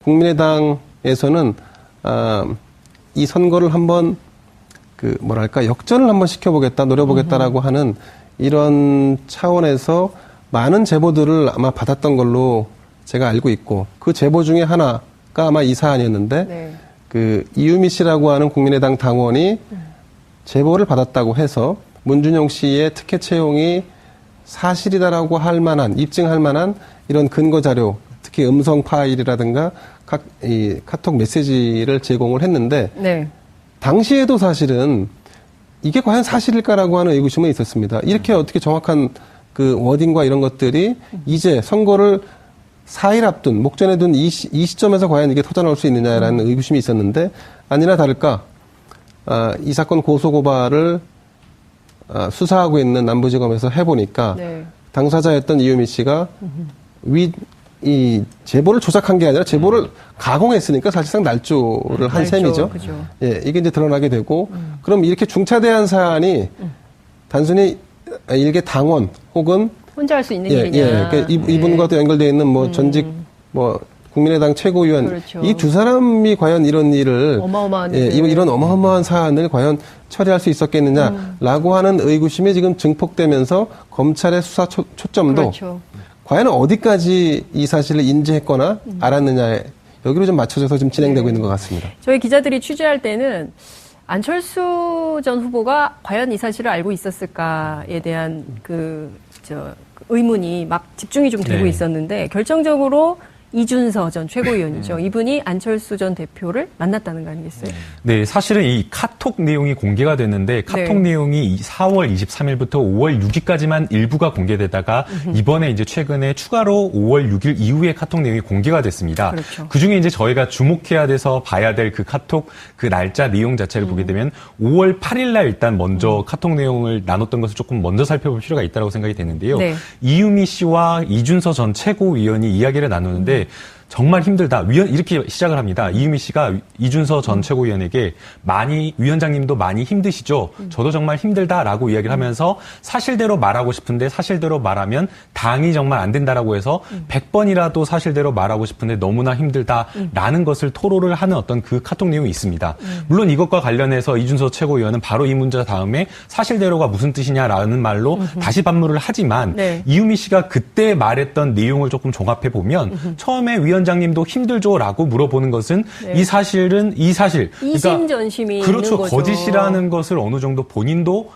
국민의당에서는 이 선거를 한번 역전을 한번 시켜보겠다, 노려보겠다라고 하는 이런 차원에서 많은 제보들을 아마 받았던 걸로 제가 알고 있고, 그 제보 중에 하나가 아마 이 사안이었는데, 네. 이유미 씨라고 하는 국민의당 당원이 제보를 받았다고 해서 문준용 씨의 특혜 채용이 사실이다라고 할 만한, 입증할 만한 이런 근거 자료, 특히 음성 파일이라든가 이 카톡 메시지를 제공을 했는데, 네. 당시에도 사실은 이게 과연 사실일까라고 하는 의구심은 있었습니다. 이렇게 어떻게 정확한 그 워딩과 이런 것들이 이제 선거를 4일 앞둔, 목전에 둔 이 시점에서 과연 이게 터져나올 수 있느냐라는 의구심이 있었는데, 아니나 다를까, 이 사건 고소고발을 수사하고 있는 남부지검에서 해보니까, 네. 당사자였던 이유미 씨가 이 제보를 조작한 게 아니라 제보를 가공했으니까 사실상 날조를 한 셈이죠. 그죠. 예, 이게 이제 드러나게 되고, 그럼 이렇게 중차대한 사안이 단순히 일개 당원 혹은 혼자 할 수 있는 일이냐. 예, 그러니까 이분과도 연결되어 있는 전직 국민의당 최고위원, 그렇죠. 이 두 사람이 과연 이런 일을 이런 어마어마한 사안을 과연 처리할 수 있었겠느냐라고 하는 의구심이 지금 증폭되면서 검찰의 수사 초점도 그렇죠. 과연 어디까지 이 사실을 인지했거나 알았느냐에 여기로 좀 맞춰져서 좀 진행되고 있는 것 같습니다. 저희 기자들이 취재할 때는 안철수 전 후보가 과연 이 사실을 알고 있었을까에 대한 의문이 막 집중이 좀 되고 있었는데, 결정적으로 이준서 전 최고위원이죠. 이분이 안철수 전 대표를 만났다는 거 아니겠어요? 네, 사실은 이 카톡 내용이 공개가 됐는데, 카톡 내용이 4월 23일부터 5월 6일까지만 일부가 공개되다가 이번에 이제 최근에 추가로 5월 6일 이후에 카톡 내용이 공개가 됐습니다. 그렇죠. 그 중에 이제 저희가 주목해야 돼서 봐야 될 그 카톡 그 날짜 내용 자체를 보게 되면 5월 8일 날 일단 먼저 카톡 내용을 나눴던 것을 조금 먼저 살펴볼 필요가 있다고 생각이 되는데요. 네. 이유미 씨와 이준서 전 최고위원이 이야기를 나누는데 정말 힘들다. 이렇게 시작을 합니다. 이유미 씨가 이준서 전 최고위원에게 위원장님도 많이 힘드시죠? 저도 정말 힘들다라고 이야기를 하면서 사실대로 말하고 싶은데 사실대로 말하면 당이 정말 안 된다라고 해서 100번이라도 사실대로 말하고 싶은데 너무나 힘들다라는 것을 토로를 하는 어떤 그 카톡 내용이 있습니다. 물론 이것과 관련해서 이준서 최고위원은 바로 이 문제 다음에 사실대로가 무슨 뜻이냐라는 말로 다시 반문을 하지만 이유미 씨가 그때 말했던 내용을 조금 종합해 보면 처음에 위원장님도 힘들죠라고 물어보는 것은 이 사실 이심전심이 그렇죠. 있는 거죠. 거짓이라는 것을 어느 정도 본인도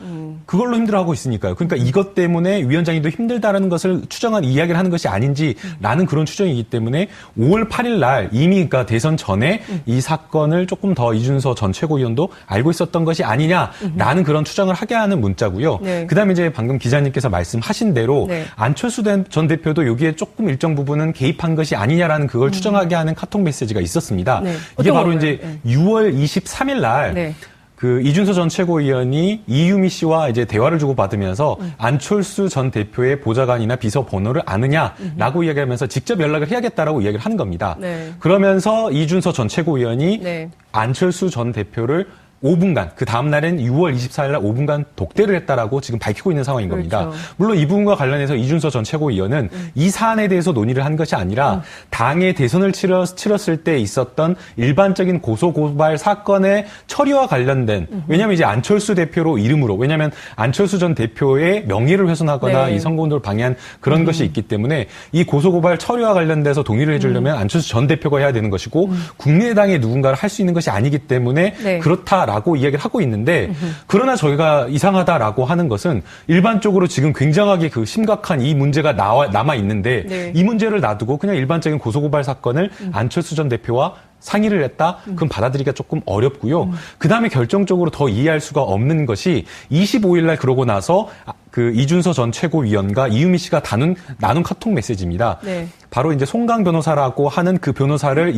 그걸로 힘들어하고 있으니까요. 그러니까 이것 때문에 위원장님도 힘들다라는 것을 추정한 이야기를 하는 것이 아닌지라는 그런 추정이기 때문에 5월 8일 날 이미 그러니까 대선 전에 이 사건을 조금 더 이준서 전 최고위원도 알고 있었던 것이 아니냐라는 그런 추정을 하게 하는 문자고요. 그다음에 이제 방금 기자님께서 말씀하신 대로 안철수 전 대표도 여기에 조금 일정 부분은 개입한 것이 아니냐라는 그걸 추정하게 하는 카톡 메시지가 있었습니다. 이게 바로 이제 6월 23일 날 그 이준서 전 최고위원이 이유미 씨와 이제 대화를 주고받으면서 안철수 전 대표의 보좌관이나 비서 번호를 아느냐라고 이야기하면서 직접 연락을 해야겠다라고 이야기를 하는 겁니다. 그러면서 이준서 전 최고위원이 안철수 전 대표를 5분간, 그 다음날엔 6월 24일 날 5분간 독대를 했다라고 지금 밝히고 있는 상황인 겁니다. 그렇죠. 물론 이 부분과 관련해서 이준서 전 최고위원은 이 사안에 대해서 논의를 한 것이 아니라 당의 대선을 치렀을 때 있었던 일반적인 고소고발 사건의 처리와 관련된, 왜냐하면 이제 안철수 대표로 이름으로, 왜냐하면 안철수 전 대표의 명예를 훼손하거나 이 선거운동을 방해한 그런 것이 있기 때문에 이 고소고발 처리와 관련돼서 동의를 해주려면 안철수 전 대표가 해야 되는 것이고 국민의당의 누군가를 할 수 있는 것이 아니기 때문에 그렇다 라고 이야기를 하고 있는데, 그러나 저희가 이상하다라고 하는 것은 일반적으로 지금 굉장하게 그 심각한 이 문제가 남아 있는데 이 문제를 놔두고 그냥 일반적인 고소고발 사건을 안철수 전 대표와 상의를 했다? 그럼 받아들이기가 조금 어렵고요. 그다음에 결정적으로 더 이해할 수가 없는 것이 25일 날 그러고 나서 그 이준서 전 최고위원과 이유미 씨가 나눈 카톡 메시지입니다. 바로 이제 송강 변호사라고 하는 그 변호사를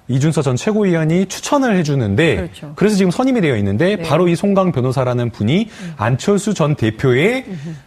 이준서 전 최고위원이 추천을 해주는데, 그래서 지금 선임이 되어 있는데 바로 이 송강 변호사라는 분이 안철수 전 대표의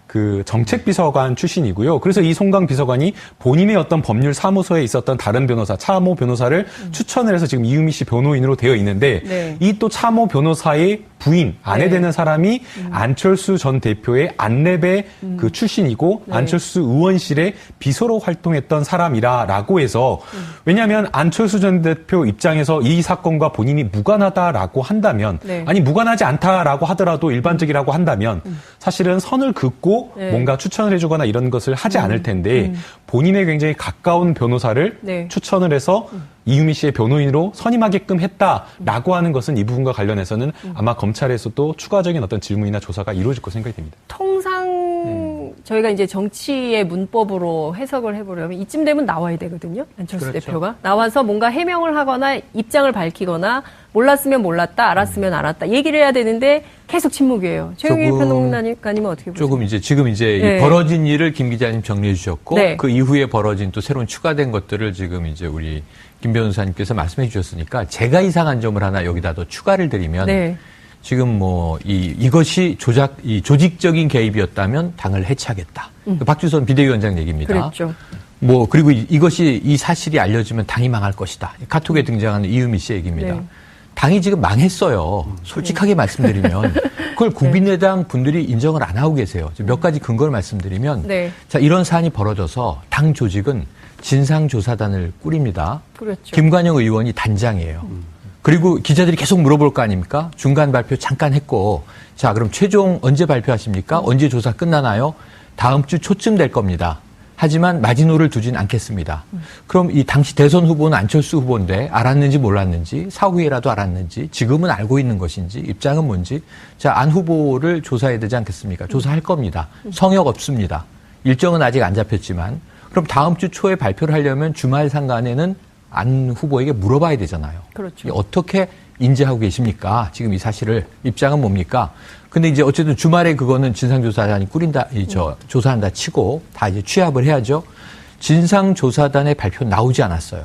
그 정책비서관 출신이고요. 그래서 이 송강 비서관이 본인의 어떤 법률 사무소에 있었던 다른 변호사, 차모 변호사를 추천을 해서 지금 이유미 씨 변호인으로 되어 있는데 네. 이 또 차모 변호사의 부인, 아내 네. 되는 사람이 안철수 전 대표의 안랩의 그 출신이고 네. 안철수 의원실의 비서로 활동했던 사람이라고 해서 왜냐하면 안철수 전 대표 입장에서 이 사건과 본인이 무관하다라고 한다면 네. 아니 무관하지 않다라고 하더라도 일반적이라고 한다면 사실은 선을 긋고 네. 뭔가 추천을 해주거나 이런 것을 하지 않을 텐데 본인의 굉장히 가까운 변호사를 네. 추천을 해서 이유미 씨의 변호인으로 선임하게끔 했다라고 하는 것은 이 부분과 관련해서는 아마 검찰에서도 추가적인 어떤 질문이나 조사가 이루어질 것으로 생각이 됩니다. 통상 저희가 이제 정치의 문법으로 해석을 해보려면 이쯤 되면 나와야 되거든요. 안철수 그렇죠. 대표가 나와서 뭔가 해명을 하거나 입장을 밝히거나 몰랐으면 몰랐다, 알았으면 알았다 얘기를 해야 되는데 계속 침묵이에요. 최영일 평론가님은 어떻게 보세요? 조금 이제 지금 이제 네. 이 벌어진 일을 김 기자님 정리해 주셨고 네. 그 이후에 벌어진 또 새로운 추가된 것들을 지금 이제 우리 김 변호사님께서 말씀해 주셨으니까 제가 이상한 점을 하나 여기다 더 추가를 드리면 네. 지금 뭐 이것이 조직적인 개입이었다면 당을 해체하겠다. 박주선 비대위원장 얘기입니다. 그랬죠. 뭐 그리고 이것이 이 사실이 알려지면 당이 망할 것이다. 카톡에 등장하는 이유미 씨 얘기입니다. 네. 당이 지금 망했어요. 솔직하게 말씀드리면 그걸 국민의당 분들이 인정을 안 하고 계세요. 몇 가지 근거를 말씀드리면 네. 자 이런 사안이 벌어져서 당 조직은 진상조사단을 꾸립니다. 그렇죠. 김관영 의원이 단장이에요. 그리고 기자들이 계속 물어볼 거 아닙니까? 중간 발표 잠깐 했고 자 그럼 최종 언제 발표하십니까? 언제 조사 끝나나요? 다음 주 초쯤 될 겁니다. 하지만 마지노를 두진 않겠습니다. 그럼 이 당시 대선 후보는 안철수 후보인데 알았는지 몰랐는지 사후에라도 알았는지 지금은 알고 있는 것인지 입장은 뭔지 자 안 후보를 조사해야 되지 않겠습니까? 조사할 겁니다. 성역 없습니다. 일정은 아직 안 잡혔지만 그럼 다음 주 초에 발표를 하려면 주말 상간에는 안 후보에게 물어봐야 되잖아요. 그렇죠. 어떻게 인지하고 계십니까? 지금 이 사실을 입장은 뭡니까? 근데 이제 어쨌든 주말에 그거는 진상조사단이 조사한다 치고 다 이제 취합을 해야죠. 진상조사단의 발표 나오지 않았어요.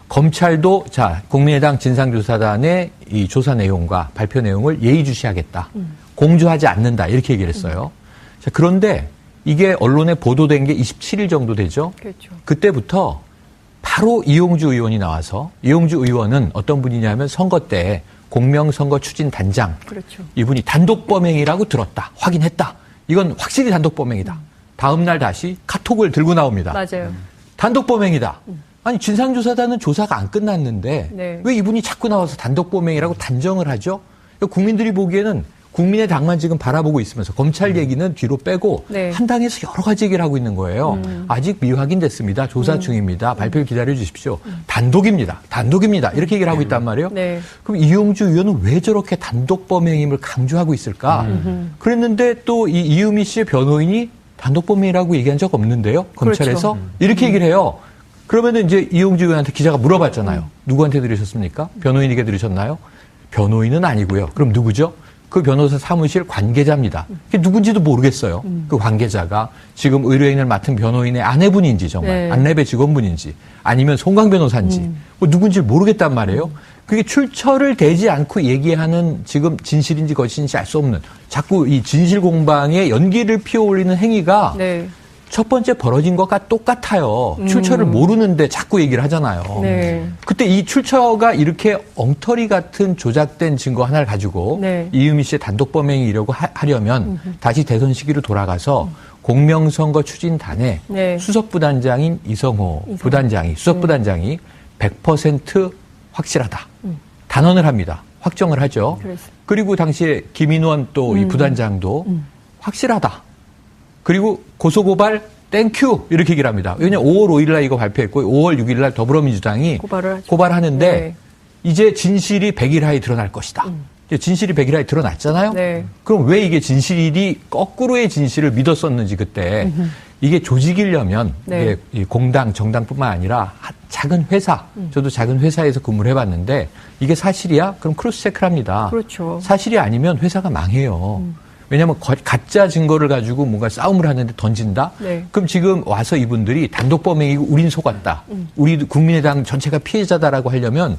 검찰도 자 국민의당 진상조사단의 이 조사 내용과 발표 내용을 예의주시하겠다. 공조하지 않는다 이렇게 얘기를 했어요. 자 그런데 이게 언론에 보도된 게 27일 정도 되죠. 그렇죠. 그때부터 바로 이용주 의원이 나와서 이용주 의원은 어떤 분이냐면 선거 때 공명선거 추진단장. 그렇죠. 이분이 단독범행이라고 들었다. 확인했다. 이건 확실히 단독범행이다. 다음 날 다시 카톡을 들고 나옵니다. 맞아요. 단독범행이다. 아니 진상조사단은 조사가 안 끝났는데 네. 왜 이분이 자꾸 나와서 단독범행이라고 단정을 하죠? 국민들이 보기에는 국민의당만 지금 바라보고 있으면서 검찰 얘기는 뒤로 빼고 네. 한 당에서 여러 가지 얘기를 하고 있는 거예요. 아직 미확인됐습니다. 조사 중입니다. 발표를 기다려 주십시오. 단독입니다. 이렇게 얘기를 하고 있단 말이에요. 네. 그럼 이용주 의원은 왜 저렇게 단독범행임을 강조하고 있을까? 그랬는데 또 이 이유미 씨의 변호인이 단독범행이라고 얘기한 적 없는데요. 검찰에서. 그렇죠. 이렇게 얘기를 해요. 그러면은 이제 이용주 의원한테 기자가 물어봤잖아요. 누구한테 들으셨습니까? 변호인에게 들으셨나요? 변호인은 아니고요. 그럼 누구죠? 그 변호사 사무실 관계자입니다. 그게 누군지도 모르겠어요. 그 관계자가 지금 의뢰인을 맡은 변호인의 아내분인지 정말 네. 안랩의 직원분인지 아니면 송강 변호사인지 뭐 누군지 모르겠단 말이에요. 그게 출처를 대지 않고 얘기하는 지금 진실인지 거짓인지 알 수 없는 자꾸 이 진실 공방에 연기를 피워올리는 행위가 네. 첫 번째 벌어진 것과 똑같아요. 출처를 모르는데 자꾸 얘기를 하잖아요. 네. 그때 이 출처가 이렇게 엉터리 같은 조작된 증거 하나를 가지고 네. 이유미 씨의 단독범행이라고 하려면 다시 대선 시기로 돌아가서 공명선거 추진단의 네. 수석부단장인 이성호 부단장이 수석부단장이 100% 확실하다. 단언을 합니다. 확정을 하죠. 그랬어요. 그리고 당시에 김인원 또 이 부단장도 확실하다. 그리고 고소고발 땡큐 이렇게 얘기를 합니다. 왜냐하면 5월 5일 날 이거 발표했고 5월 6일 날 더불어민주당이 고발을 하죠. 고발하는데 네. 이제 진실이 100일 하에 드러날 것이다. 이제 진실이 100일 하에 드러났잖아요. 네. 그럼 왜 이게 진실이 거꾸로의 진실을 믿었었는지 그때 이게 조직이려면 네. 이게 이 공당 정당뿐만 아니라 작은 회사 저도 작은 회사에서 근무를 해봤는데 이게 사실이야? 그럼 크로스 체크를 합니다. 그렇죠. 사실이 아니면 회사가 망해요. 왜냐하면 가짜 증거를 가지고 뭔가 싸움을 하는데 던진다? 네. 그럼 지금 와서 이분들이 단독범행이고 우린 속았다. 우리 국민의당 전체가 피해자다라고 하려면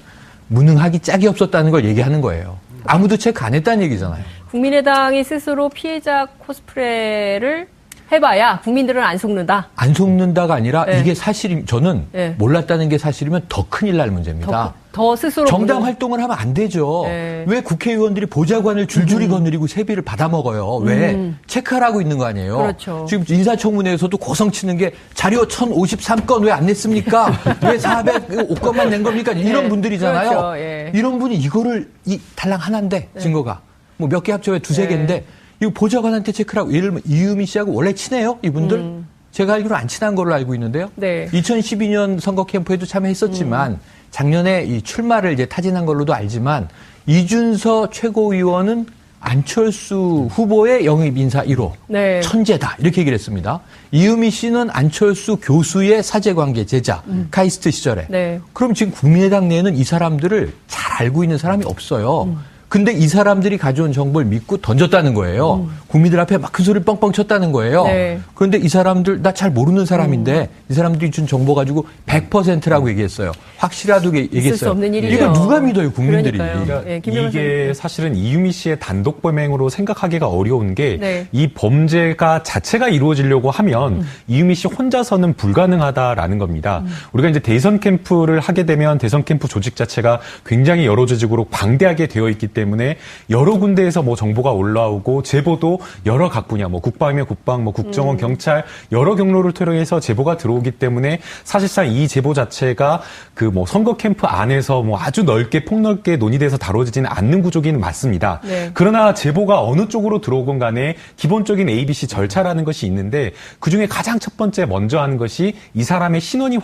무능하기 짝이 없었다는 걸 얘기하는 거예요. 아무도 체크 안 했다는 얘기잖아요. 국민의당이 스스로 피해자 코스프레를 해봐야 국민들은 안 속는다. 안 속는다가 아니라 네. 이게 사실이 저는 네. 몰랐다는 게 사실이면 더 큰일 날 문제입니다. 더 스스로 정당 활동을 하면 안 되죠. 네. 왜 국회의원들이 보좌관을 줄줄이 거느리고 세비를 받아먹어요? 왜? 체크하라고 있는 거 아니에요? 그렇죠. 지금 인사청문회에서도 고성치는 게 자료 1053건 왜 안 냈습니까? 왜 405건만 낸 겁니까? 이런 네. 분들이잖아요. 그렇죠. 예. 이런 분이 이거를 달랑 하나인데 증거가 뭐 몇 개 합쳐야 두세 개인데 이거 보좌관한테 체크라고 예를 들면 이유미 씨하고 원래 친해요? 이분들? 제가 알기로 안 친한 걸로 알고 있는데요. 네. 2012년 선거 캠프에도 참여했었지만 작년에 이 출마를 이제 타진한 걸로도 알지만 이준서 최고위원은 안철수 후보의 영입 인사 1호. 네. 천재다. 이렇게 얘기를 했습니다. 이유미 씨는 안철수 교수의 사제관계 제자. 카이스트 시절에. 네. 그럼 지금 국민의당 내에는 이 사람들을 잘 알고 있는 사람이 없어요. 근데 이 사람들이 가져온 정보를 믿고 던졌다는 거예요. 국민들 앞에 막 큰 소리 뻥뻥 쳤다는 거예요. 네. 그런데 이 사람들 나 잘 모르는 사람인데 이 사람들이 준 정보 가지고 100%라고 얘기했어요. 확실하다고 얘기했어요. 있을 수 없는 일이죠. 이걸 누가 믿어요, 국민들이. 그러니까요. 예, 김병호 이게 선생님. 사실은 이유미 씨의 단독 범행으로 생각하기가 어려운 게 이 네. 범죄가 자체가 이루어지려고 하면 이유미 씨 혼자서는 불가능하다라는 겁니다. 우리가 이제 대선 캠프를 하게 되면 대선 캠프 조직 자체가 굉장히 여러 조직으로 방대하게 되어 있기 때문에 여러 군데에서 뭐 정보가 올라오고 제보도 여러 각 분야 뭐 국방이면 국방, 뭐 국정원, 경찰 여러 경로를 통해서 제보가 들어오기 때문에 사실상 이 제보 자체가 그 뭐 선거 캠프 안에서 뭐 아주 넓게 폭넓게 논의돼서 다뤄지지는 않는 구조긴 맞습니다. 네. 그러나 제보가 어느 쪽으로 들어오건 간에 기본적인 ABC 절차라는 것이 있는데 그중에 가장 첫 번째 먼저 하는 것이 이 사람의 신원이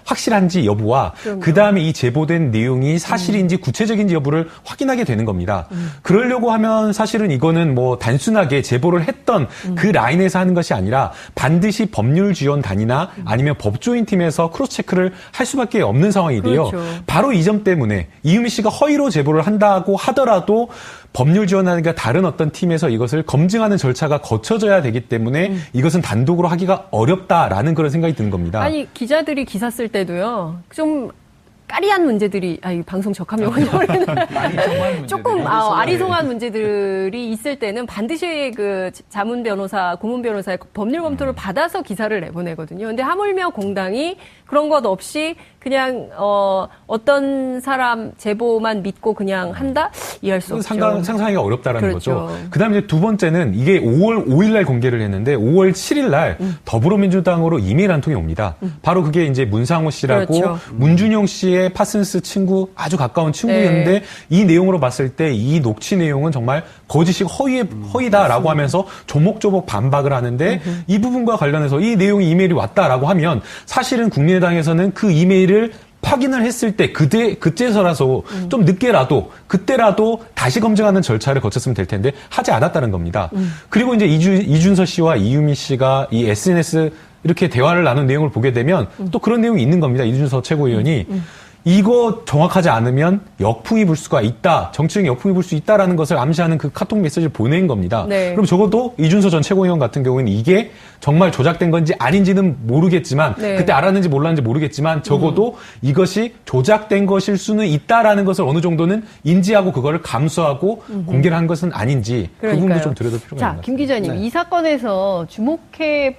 확실한지 여부와 그다음에 이 제보된 내용이 사실인지 구체적인지 여부를 확인하게 되는 겁니다. 그러려고 하면 사실은 이거는 뭐 단순하게 제보를 했던 그 라인에서 하는 것이 아니라 반드시 법률지원단이나 아니면 법조인팀에서 크로스체크를 할 수밖에 없는 상황이고요. 그렇죠. 바로 이 점 때문에 이유미 씨가 허위로 제보를 한다고 하더라도 법률 지원단과 다른 어떤 팀에서 이것을 검증하는 절차가 거쳐져야 되기 때문에 이것은 단독으로 하기가 어렵다라는 그런 생각이 드는 겁니다. 아니 기자들이 기사 쓸 때도요. 좀 까리한 문제들이 이 방송 적합용어는 조금 아리송한 문제들이 있을 때는 반드시 그 자문 변호사, 고문 변호사의 법률 검토를 받아서 기사를 내보내거든요. 근데 하물며 공당이 그런 것 없이 그냥 어떤 사람 제보만 믿고 그냥 한다? 이해할 수 없죠. 상상하기가 어렵다라는 그렇죠. 거죠. 그다음에 이제 두 번째는 이게 5월 5일 날 공개를 했는데 5월 7일 날 더불어민주당으로 이메일 한 통이 옵니다. 바로 그게 이제 문상호 씨라고 그렇죠. 문준용 씨의 파슨스 친구, 아주 가까운 친구였는데 네. 이 내용으로 봤을 때 이 녹취 내용은 정말 거짓이고 허위다라고 하면서 조목조목 반박을 하는데 이 부분과 관련해서 이 내용이 이메일이 왔다라고 하면 사실은 국민의당에서는 그 이메일을 확인을 했을 때 그때서라도 좀 늦게라도 그때라도 다시 검증하는 절차를 거쳤으면 될 텐데 하지 않았다는 겁니다. 그리고 이제 이준서 씨와 이유미 씨가 이 SNS 이렇게 대화를 나눈 내용을 보게 되면 또 그런 내용이 있는 겁니다. 이준서 최고위원이 이거 정확하지 않으면 역풍이 불 수가 있다. 정치적인 역풍이 불 수 있다라는 것을 암시하는 그 카톡 메시지를 보낸 겁니다. 네. 그럼 적어도 이준서 전 최고위원 같은 경우에는 이게 정말 조작된 건지 아닌지는 모르겠지만 네. 그때 알았는지 몰랐는지 모르겠지만 적어도 이것이 조작된 것일 수는 있다라는 것을 어느 정도는 인지하고 그거를 감수하고 공개를 한 것은 아닌지 그 부분도 좀 들여다 필요가 있는 것 자, 같습니다. 김 기자님, 네. 이 사건에서 주목해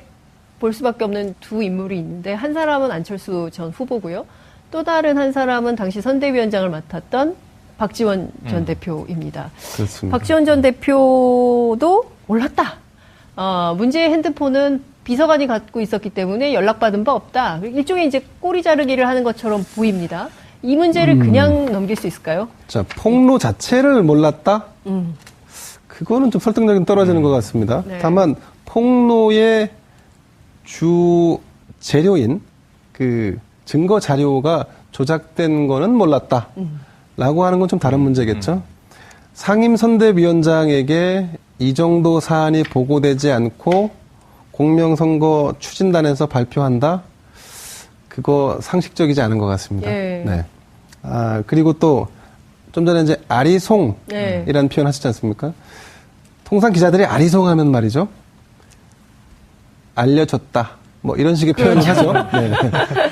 볼 수밖에 없는 두 인물이 있는데 한 사람은 안철수 전 후보고요. 또 다른 한 사람은 당시 선대위원장을 맡았던 박지원 전 대표입니다. 그렇습니다. 박지원 전 대표도 몰랐다. 문제의 핸드폰은 비서관이 갖고 있었기 때문에 연락받은 바 없다. 일종의 이제 꼬리 자르기를 하는 것처럼 보입니다. 이 문제를 그냥 넘길 수 있을까요? 자, 폭로 자체를 몰랐다? 그거는 좀 설득력이 떨어지는 것 같습니다. 네. 다만, 폭로의 주 재료인 그 증거 자료가 조작된 거는 몰랐다. 라고 하는 건 좀 다른 문제겠죠. 상임선대위원장에게 이 정도 사안이 보고되지 않고 공명선거 추진단에서 발표한다? 그거 상식적이지 않은 것 같습니다. 예. 네. 그리고 또 좀 전에 이제 아리송이라는 예. 표현 하시지 않습니까? 통상 기자들이 아리송하면 말이죠. 알려줬다. 뭐 이런 식의 표현을 하죠. 네.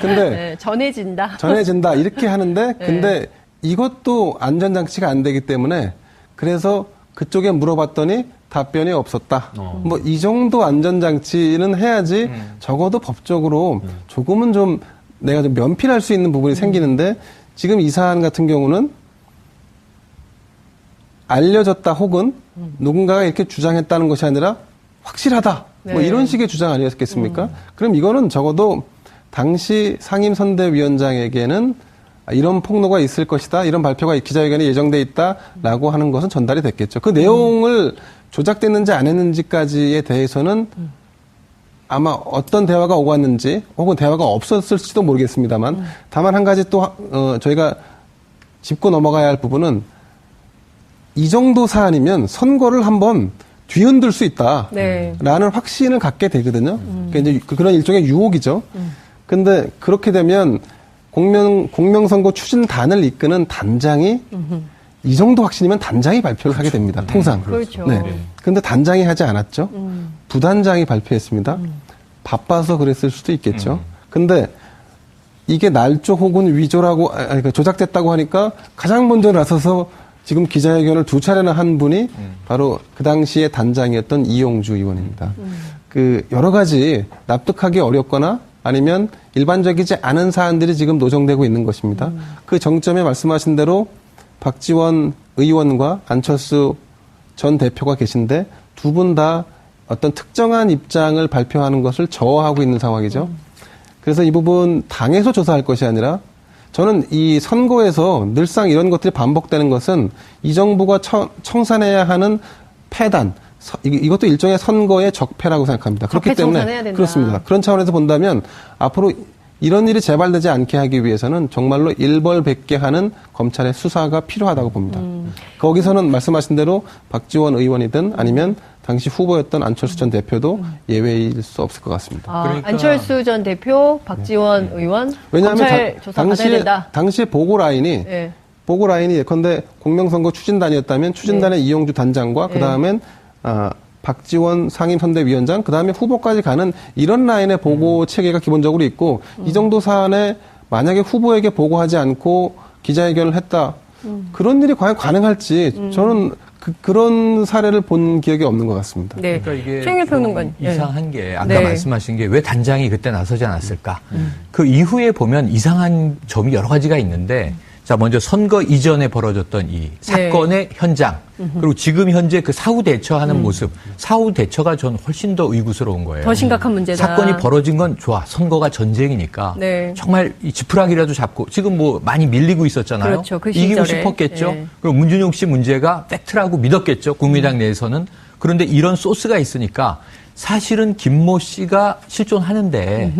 근데 네, 전해진다. 전해진다 이렇게 하는데 근데 이것도 안전장치가 안 되기 때문에 그래서 그쪽에 물어봤더니 답변이 없었다. 뭐 이 정도 안전장치는 해야지 적어도 법적으로 조금은 좀 내가 좀 면피할 수 있는 부분이 생기는데 지금 이 사안 같은 경우는 알려졌다 혹은 누군가가 이렇게 주장했다는 것이 아니라 확실하다. 뭐 네. 이런 식의 주장 아니었겠습니까? 그럼 이거는 적어도 당시 상임선대위원장에게는 이런 폭로가 있을 것이다. 이런 발표가 기자회견에 예정돼 있다라고 하는 것은 전달이 됐겠죠. 그 내용을 조작됐는지 안 했는지까지에 대해서는 아마 어떤 대화가 오갔는지 혹은 대화가 없었을지도 모르겠습니다만 다만 한 가지 또 저희가 짚고 넘어가야 할 부분은 이 정도 사안이면 선거를 한번 뒤흔들 수 있다라는 네. 확신을 갖게 되거든요. 그러니까 이제 그런 일종의 유혹이죠. 근데 그렇게 되면 공명선거 추진단을 이끄는 단장이 이 정도 확신이면 단장이 발표를 하게 됩니다. 통상. 그렇죠. 네. 근데 단장이 하지 않았죠. 부단장이 발표했습니다. 바빠서 그랬을 수도 있겠죠. 근데 이게 날조 혹은 위조라고 그러니까 조작됐다고 하니까 가장 먼저 나서서 지금 기자회견을 2차례나 한 분이 바로 그 당시에 단장이었던 이용주 의원입니다. 그 여러 가지 납득하기 어렵거나 아니면 일반적이지 않은 사안들이 지금 노정되고 있는 것입니다. 그 정점에 말씀하신 대로 박지원 의원과 안철수 전 대표가 계신데 두 분 다 어떤 특정한 입장을 발표하는 것을 저하고 있는 상황이죠. 그래서 이 부분 당에서 조사할 것이 아니라 저는 이 선거에서 늘상 이런 것들이 반복되는 것은 이 정부가 청산해야 하는 패단, 이것도 일종의 선거의 적폐라고 생각합니다. 그렇기 때문에 그렇습니다. 그런 차원에서 본다면 앞으로 이런 일이 재발되지 않게 하기 위해서는 정말로 일벌백계하는 검찰의 수사가 필요하다고 봅니다. 거기서는 말씀하신 대로 박지원 의원이든 아니면 당시 후보였던 안철수 전 대표도 예외일 수 없을 것 같습니다. 그러니까 안철수 전 대표, 박지원 의원, 왜냐하면 검찰 조사 받아야 된다. 당시에 보고 라인이 예컨대 공명선거 추진단이었다면 추진단의 이용주 단장과 그 다음엔 박지원 상임선대위원장, 그 다음에 후보까지 가는 이런 라인의 보고 체계가 기본적으로 있고 이 정도 사안에 만약에 후보에게 보고하지 않고 기자회견을 했다. 그런 일이 과연 가능할지 저는 그런 사례를 본 기억이 없는 것 같습니다. 네. 그러니까 이게 최영일 평론가님. 이상한 게 아까 말씀하신 게 왜 단장이 그때 나서지 않았을까? 그 이후에 보면 이상한 점이 여러 가지가 있는데 자, 먼저 선거 이전에 벌어졌던 이 사건의 현장, 그리고 지금 현재 그 사후 대처하는 모습, 사후 대처가 전 훨씬 더 의구스러운 거예요. 더 심각한 문제다. 사건이 벌어진 건 좋아. 선거가 전쟁이니까. 정말 이 지푸라기라도 잡고, 지금 뭐 많이 밀리고 있었잖아요. 그렇죠. 그 이기고 시절에. 싶었겠죠. 그리고 문준용 씨 문제가 팩트라고 믿었겠죠. 국민의당 내에서는. 그런데 이런 소스가 있으니까 사실은 김모 씨가 실존하는데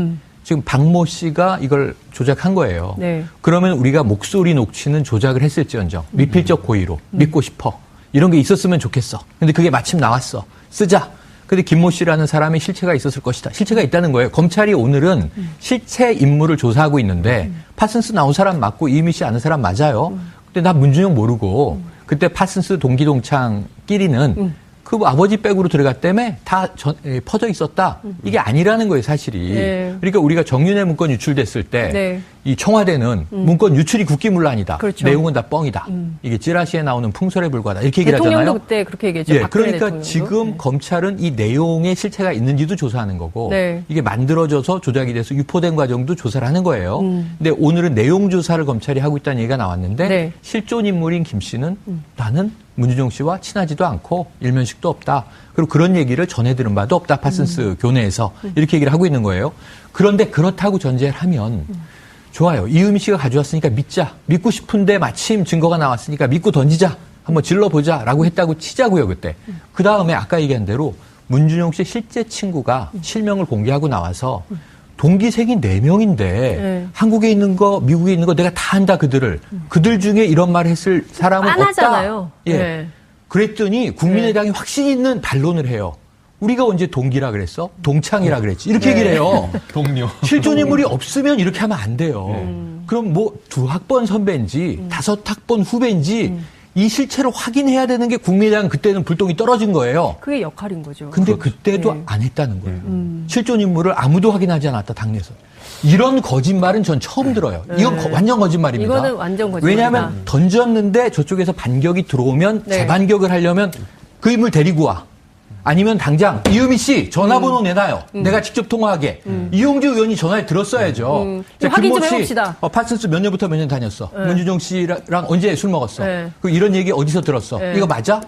지금 박모 씨가 이걸 조작한 거예요. 그러면 우리가 목소리 녹취는 조작을 했을지언정 미필적 고의로 믿고 싶어. 이런 게 있었으면 좋겠어. 근데 그게 마침 나왔어. 쓰자. 근데 김모 씨라는 사람의 실체가 있었을 것이다. 실체가 있다는 거예요. 검찰이 오늘은 실체 인물을 조사하고 있는데 파슨스 나온 사람 맞고 이미 씨 아는 사람 맞아요. 근데 나 문준용 모르고 그때 파슨스 동기동창끼리는 그 아버지 백으로 들어갔다며 다 퍼져 있었다. 이게 아니라는 거예요, 사실이. 그러니까 우리가 정윤회 문건 유출됐을 때 이 청와대는 문건 유출이 국기문란이다. 그렇죠. 내용은 다 뻥이다. 이게 찌라시에 나오는 풍설에 불과하다. 이렇게 얘기를 하잖아요. 대통령도 그때 그렇게 얘기했죠. 그러니까 대통령도. 지금 검찰은 이 내용의 실체가 있는지도 조사하는 거고 이게 만들어져서 조작이 돼서 유포된 과정도 조사를 하는 거예요. 근데 오늘은 내용 조사를 검찰이 하고 있다는 얘기가 나왔는데 실존 인물인 김 씨는 나는 문준용 씨와 친하지도 않고 일면식도 없다. 그리고 그런 얘기를 전해 들은 바도 없다. 파슨스 교내에서 이렇게 얘기를 하고 있는 거예요. 그런데 그렇다고 전제를 하면 좋아요. 이은미 씨가 가져왔으니까 믿자. 믿고 싶은데 마침 증거가 나왔으니까 믿고 던지자. 한번 질러보자라고 했다고 치자고요. 그때. 그다음에 아까 얘기한 대로 문준용 씨 실제 친구가 실명을 공개하고 나와서 동기생이 4명인데 한국에 있는 거 미국에 있는 거 내가 다 안다 그들을. 그들 중에 이런 말을 했을 사람은 뻔하잖아요. 없다. 그랬더니 국민의당이 확신 있는 반론을 해요. 우리가 언제 동기라 그랬어? 동창이라 그랬지. 이렇게 얘기를 해요. 동료. 실존 인물이 없으면 이렇게 하면 안 돼요. 그럼 뭐 2학번 선배인지 5학번 후배인지 이 실체를 확인해야 되는 게 국민의당 그때는 불똥이 떨어진 거예요. 그게 역할인 거죠. 근데 그때도 안 했다는 거예요. 실존 인물을 아무도 확인하지 않았다, 당내에서. 이런 거짓말은 전 처음 들어요. 이건 완전 거짓말입니다. 이거는 완전 거짓말이다. 왜냐하면 던졌는데 저쪽에서 반격이 들어오면 네. 재반격을 하려면 그 인물 데리고 와. 아니면 당장 이유미 씨 전화번호 내놔요. 내가 직접 통화하게. 이용주 의원이 전화를 들었어야죠. 자, 확인 좀 김모 씨, 해봅시다. 파슨스 몇 년부터 몇 년 다녔어. 문준용 씨랑 언제 술 먹었어. 네. 그 이런 얘기 어디서 들었어. 네. 이거 맞아?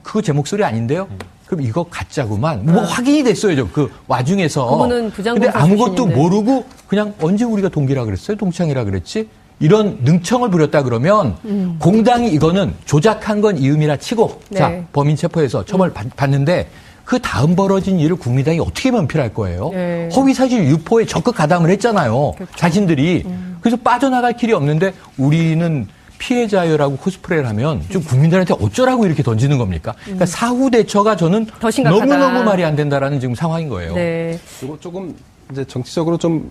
그거 제 목소리 아닌데요? 그럼 이거 가짜구만. 뭐 확인이 됐어요. 그 와중에서. 그분은 부장검사 근데 아무것도 출신인데. 모르고 그냥 언제 우리가 동기라 그랬어요? 동창이라 그랬지? 이런 능청을 부렸다 그러면 공당이 이거는 조작한 건 이음이라 치고 네. 자 범인 체포해서 처벌 받는데 그 다음 벌어진 일을 국민당이 어떻게 면피할 거예요? 네. 허위사실 유포에 적극 가담을 했잖아요. 그렇죠. 자신들이. 그래서 빠져나갈 길이 없는데 우리는 피해자여라고 코스프레를 하면 좀 국민들한테 어쩌라고 이렇게 던지는 겁니까? 그러니까 사후 대처가 저는 더 심각하다. 너무너무 말이 안 된다라는 지금 상황인 거예요. 네. 그리고 조금 이제 정치적으로 좀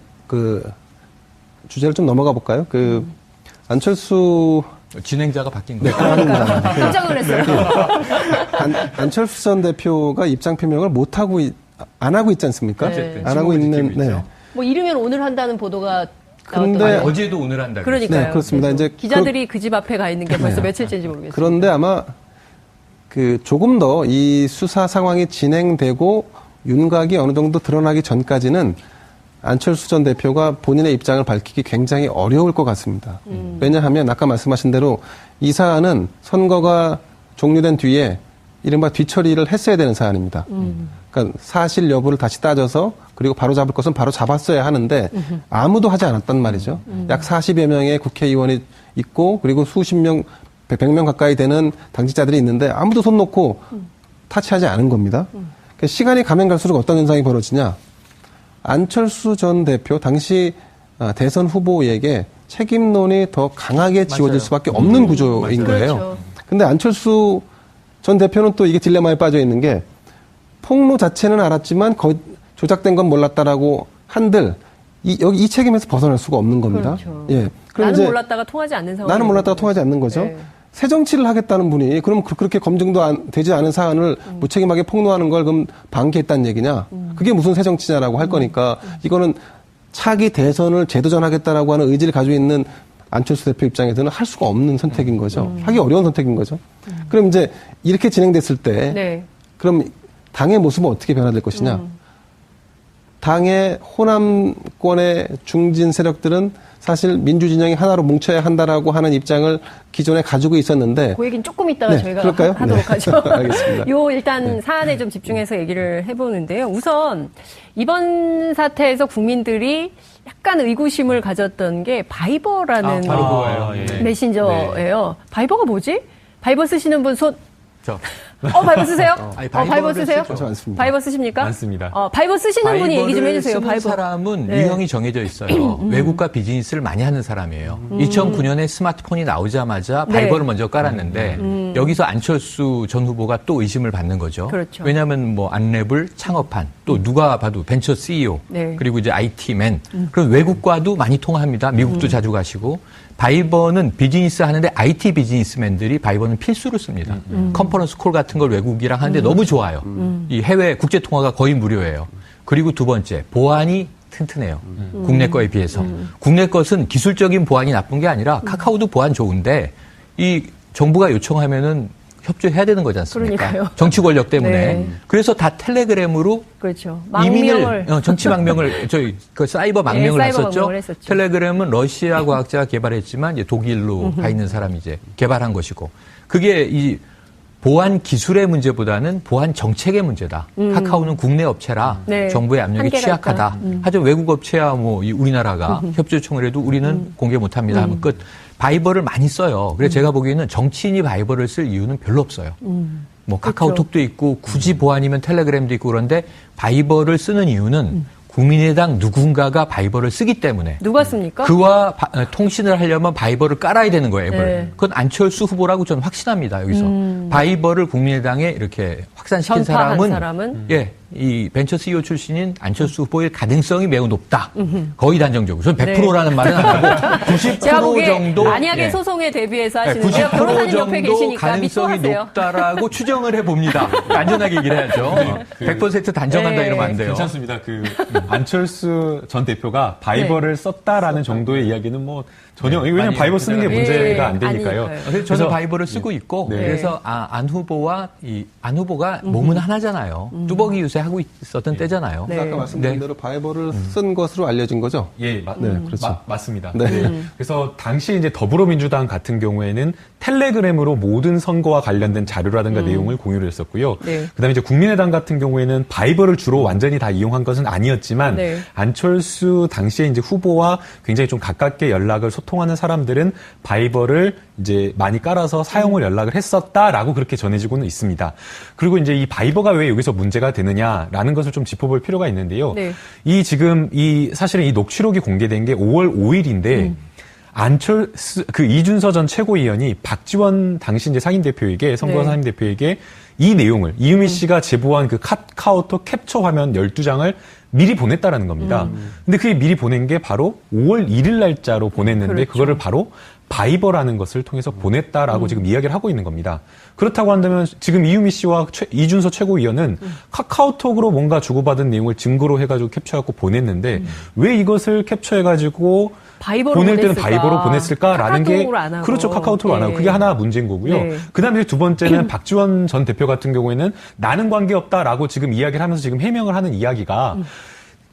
주제를 좀 넘어가 볼까요? 안철수 진행자가 바뀐 거예요. 깜짝 놀랐어요. 안철수 전 대표가 입장 표명을 안 하고 있지 않습니까? 네. 안 하고 있는, 네. 뭐 이르면 오늘 한다는 보도가 근데- 나왔던 아니, 어제도 오늘 한다. 그러니까요. 네, 그렇습니다. 그래서 이제 기자들이 그 집 앞에 가 있는 게 벌써 며칠째인지 모르겠어요. 그런데 아마 조금 더 이 수사 상황이 진행되고 윤곽이 어느 정도 드러나기 전까지는 안철수 전 대표가 본인의 입장을 밝히기 굉장히 어려울 것 같습니다. 왜냐하면 아까 말씀하신 대로 이 사안은 선거가 종료된 뒤에 이른바 뒤처리를 했어야 되는 사안입니다. 그러니까 사실 여부를 다시 따져서 그리고 바로 잡을 것은 바로 잡았어야 하는데 아무도 하지 않았단 말이죠. 약 40여 명의 국회의원이 있고 그리고 수십 명, 100명 가까이 되는 당직자들이 있는데 아무도 손 놓고 타치하지 않은 겁니다. 그러니까 시간이 가면 갈수록 어떤 현상이 벌어지냐. 안철수 전 대표 당시 대선 후보에게 책임론이 더 강하게 지워질 수밖에 없는 구조인 거예요. 그렇죠. 근데 안철수 전 대표는 또 이게 딜레마에 빠져 있는 게 폭로 자체는 알았지만 조작된 건 몰랐다라고 한들 이 책임에서 벗어날 수가 없는 겁니다. 그렇죠. 예. 그럼 나는 이제 몰랐다가 통하지 않는 상황. 나는 몰랐다가 통하지 않는 거죠. 네. 새 정치를 하겠다는 분이 그럼 그렇게 검증도 되지 않은 사안을 무책임하게 폭로하는 걸 그럼 방기했다는 얘기냐? 그게 무슨 새 정치냐라고 할 거니까 이거는 차기 대선을 재도전하겠다라고 하는 의지를 가지고 있는 안철수 대표 입장에서는 할 수가 없는 선택인 거죠. 하기 어려운 선택인 거죠. 그럼 이제 이렇게 진행됐을 때 네. 그럼 당의 모습은 어떻게 변화될 것이냐? 당의 호남권의 중진 세력들은 사실 민주진영이 하나로 뭉쳐야 한다라고 하는 입장을 기존에 가지고 있었는데 그 얘기는 조금 이따가 네, 저희가 그럴까요? 하도록 네. 하죠. 알겠습니다. 요 일단 사안에 좀 집중해서 얘기를 해보는데요. 우선 이번 사태에서 국민들이 약간 의구심을 가졌던 게 바이버라는 바로 그거예요. 예. 메신저예요. 바이버가 뭐지? 바이버 쓰시는 분 손. 저. 바이버 쓰세요? 아니, 바이버 바이버를 쓰세요? 쓰죠. 저 않습니다. 바이버 쓰십니까? 많습니다. 바이버 쓰시는 분이 얘기 좀 해주세요. 쓰는 바이버. 사람은 네. 유형이 정해져 있어요. 외국과 비즈니스를 많이 하는 사람이에요. 2009년에 스마트폰이 나오자마자 바이버를 네. 먼저 깔았는데 여기서 안철수 전 후보가 또 의심을 받는 거죠. 그렇죠. 왜냐하면 뭐 안랩을 창업한 또 누가 봐도 벤처 CEO 네. 그리고 이제 IT맨 그런 외국과도 많이 통합니다. 미국도 자주 가시고 바이버는 비즈니스 하는데 IT 비즈니스맨들이 바이버는 필수로 씁니다. 컨퍼런스 콜 같은 걸 외국이랑 하는데 너무 좋아요. 이 해외 국제 통화가 거의 무료예요. 그리고 두 번째 보안이 튼튼해요. 국내 거에 비해서. 국내 것은 기술적인 보안이 나쁜 게 아니라 카카오도 보안 좋은데 이 정부가 요청하면은 협조해야 되는 거지 않습니까? 그러니까요. 정치 권력 때문에. 네. 그래서 다 텔레그램으로 그렇죠. 이민을 망명을. 정치 망명을 그 사이버 망명을 사이버 했었죠. 망명을 했었죠. 텔레그램은 러시아 과학자가 개발했지만 이제 독일로 가 있는 사람이 이제 개발한 것이고 그게 이 보안 기술의 문제보다는 보안 정책의 문제다. 카카오는 국내 업체라 네. 정부의 압력이 한계가 취약하다. 하지만 외국 업체야 뭐 이 우리나라가 협조 요청을 해도 우리는 공개 못합니다 하면 끝. 바이버를 많이 써요. 그래서 제가 보기에는 정치인이 바이버를 쓸 이유는 별로 없어요. 뭐 카카오톡도 있고 굳이 보안이면 텔레그램도 있고 그런데 바이버를 쓰는 이유는 국민의당 누군가가 바이버를 쓰기 때문에 누가 씁니까? 그와 통신을 하려면 바이버를 깔아야 되는 거예요, 앱을. 네. 그건 안철수 후보라고 저는 확신합니다, 여기서. 바이버를 국민의당에 이렇게 확산시킨 전파한 사람은 사람은? 예, 이 벤처 CEO 출신인 안철수 후보의 가능성이 매우 높다. 거의 단정적으로. 저는 100%라는 말은 안 하고 90% 제가 보기에 정도 만약에 소송에 대비해서 하시는데요. 90% 변호사님 옆에 정도 계시니까 가능성이 믿고 하세요. 높다라고 추정을 해봅니다. 안전하게 얘기를 해야죠. 100% 단정한다 네. 이러면 안 돼요. 괜찮습니다. 안철수 전 대표가 바이버를 썼다라는 정도의 이야기는 뭐 전혀 왜냐면 바이버 쓰는 게 문제가 안 되니까요. 아니니까요. 그래서 저는 바이버를 쓰고 있고 네. 그래서 안 후보와 안 후보가 몸은 하나잖아요. 뚜벅이 유세하고 있었던 때잖아요. 네. 아까 말씀드린 대로 바이버를 쓴 것으로 알려진 거죠. 예, 그렇죠. 맞습니다. 네. 그래서 당시 이제 더불어민주당 같은 경우에는 텔레그램으로 모든 선거와 관련된 자료라든가 내용을 공유를 했었고요. 네. 그다음에 이제 국민의당 같은 경우에는 바이버를 주로 완전히 다 이용한 것은 아니었지만 네. 안철수 당시에 이제 후보와 굉장히 좀 가깝게 연락을 소통하는 사람들은 바이버를 이제 많이 깔아서 사용을 연락을 했었다라고 그렇게 전해지고는 있습니다. 그리고 이제 이 바이버가 왜 여기서 문제가 되느냐라는 것을 좀 짚어볼 필요가 있는데요. 네. 사실은 이 녹취록이 공개된 게 5월 5일인데 이준서 전 최고위원이 박지원 당시 이제 상임대표에게 선거 네. 상임대표에게 이 내용을 이유미 씨가 제보한 그 카카오톡 캡처 화면 12장을 미리 보냈다라는 겁니다. 근데 그게 미리 보낸 게 바로 5월 1일 날짜로 보냈는데 그렇죠. 그거를 바로 바이버라는 것을 통해서 보냈다라고 지금 이야기를 하고 있는 겁니다. 그렇다고 한다면 지금 이유미 씨와 이준서 최고위원은 카카오톡으로 뭔가 주고받은 내용을 증거로 해가지고 캡처해갖고 보냈는데 왜 이것을 캡처해가지고 바이버로 보낼 때는 보냈을까? 바이버로 보냈을까라는 게 카카오톡으로 안 하고. 그렇죠. 카카오톡으로 안 하고 네. 그게 하나 문제인 거고요. 네. 그다음에 두 번째는 박지원 전 대표 같은 경우에는 나는 관계없다라고 지금 이야기를 하면서 지금 해명을 하는 이야기가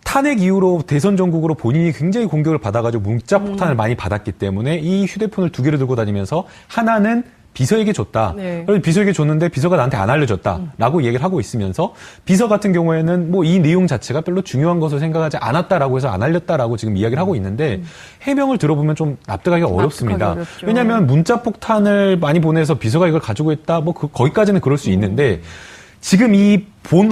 탄핵 이후로 대선 전국으로 본인이 굉장히 공격을 받아가지고 문자 폭탄을 많이 받았기 때문에 이 휴대폰을 두 개를 들고 다니면서 하나는 비서에게 줬다. 네. 그래서 비서에게 줬는데 비서가 나한테 안 알려줬다라고 얘기를 하고 있으면서 비서 같은 경우에는 뭐 이 내용 자체가 별로 중요한 것을 생각하지 않았다라고 해서 안 알렸다라고 지금 이야기를 하고 있는데 해명을 들어보면 좀 납득하기가 어렵습니다. 어렵죠. 왜냐하면 문자 폭탄을 많이 보내서 비서가 이걸 가지고 있다. 뭐 거기까지는 그럴 수 있는데 지금 이